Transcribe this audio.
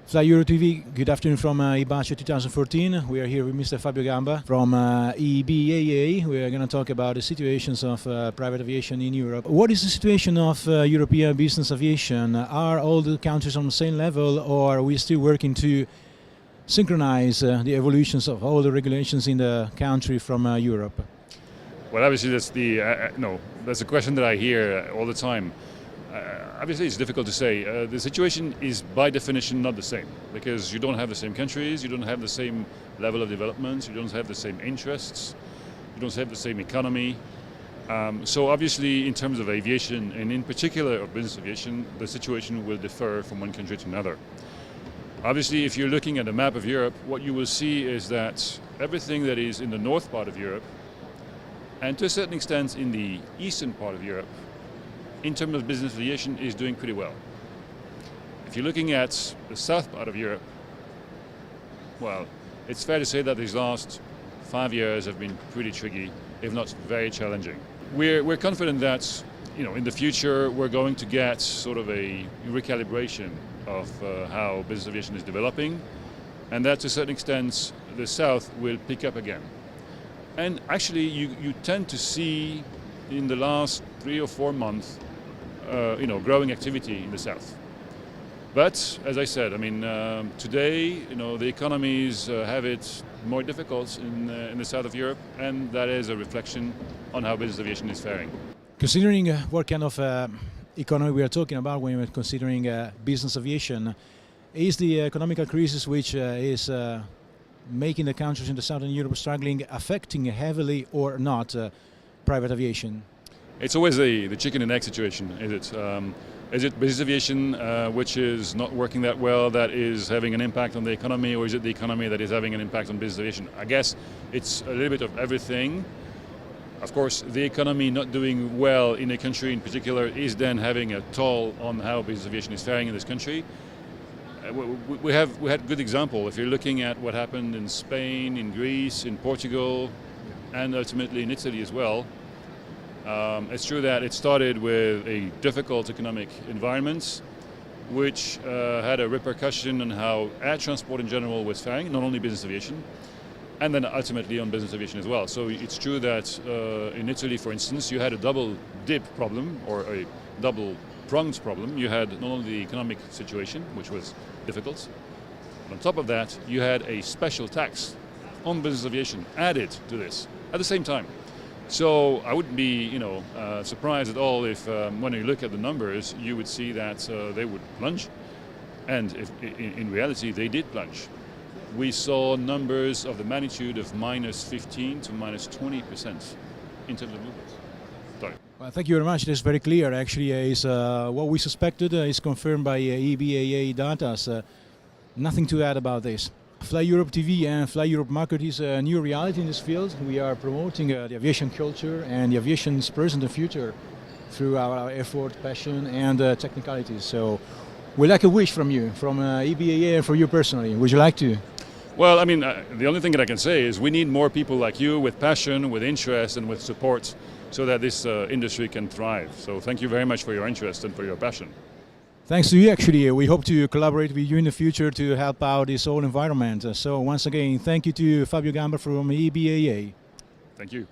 FlyEurope TV, good afternoon from EBACE 2014. We are here with Mr. FABIO Gamba from EBAA. We are going to talk about the situations of private aviation in Europe. What is the situation of European business aviation? Are all the countries on the same level, or are we still working to synchronize the evolutions of all the regulations in the country from Europe? Well, obviously that's a question that I hear all the time. Obviously, it's difficult to say. The situation is by definition not the same, because you don't have the same countries, you don't have the same level of development, you don't have the same interests, you don't have the same economy. So obviously, in terms of aviation, and in particular of business aviation, the situation will differ from one country to another. Obviously, if you're looking at a map of Europe, what you will see is that everything that is in the north part of Europe, and to a certain extent in the eastern part of Europe, in terms of business aviation, is doing pretty well. If you're looking at the south part of Europe, well, it's fair to say that these last 5 years have been pretty tricky, if not very challenging. We're confident that, in the future we're going to get sort of a recalibration of how business aviation is developing, and that to a certain extent the south will pick up again. And actually you tend to see in the last 3 or 4 months growing activity in the south. But as I said, today, the economies have it more difficult in the south of Europe, and that is a reflection on how business aviation is faring. Considering what kind of economy we are talking about when we're considering business aviation, is the economic crisis which is making the countries in the southern Europe struggling affecting heavily or not private aviation? It's always the chicken and egg situation. Is it business aviation which is not working that well that is having an impact on the economy, or is it the economy that is having an impact on business aviation? I guess it's a little bit of everything. Of course, the economy not doing well in a country in particular is then having a toll on how business aviation is faring in this country. We had good example. If you're looking at what happened in Spain, in Greece, in Portugal, and ultimately in Italy as well. It's true that it started with a difficult economic environment, which had a repercussion on how air transport in general was faring, not only business aviation, and then ultimately on business aviation as well. So it's true that in Italy, for instance, you had a double dip problem, or a double pronged problem. You had not only the economic situation, which was difficult, but on top of that, you had a special tax on business aviation added to this at the same time. So I wouldn't be, surprised at all if, when you look at the numbers, you would see that they would plunge, and if, in reality, they did plunge. We saw numbers of the magnitude of -15 to -20% in terms of movements. Sorry. Well, thank you very much. That's very clear. Actually, is what we suspected is confirmed by EBAA data. Nothing to add about this. FlyEurope TV and FlyEurope Market is a new reality in this field. We are promoting the aviation culture and the aviation's present and future through our effort, passion, and technicalities. So we'd like a wish from you, from EBAA and for you personally. Would you like to? Well, the only thing that I can say is we need more people like you with passion, with interest, and with support, so that this industry can thrive. So thank you very much for your interest and for your passion. Thanks to you, actually. We hope to collaborate with you in the future to help out this whole environment. So once again, thank you to FABIO Gamba from EBAA. Thank you.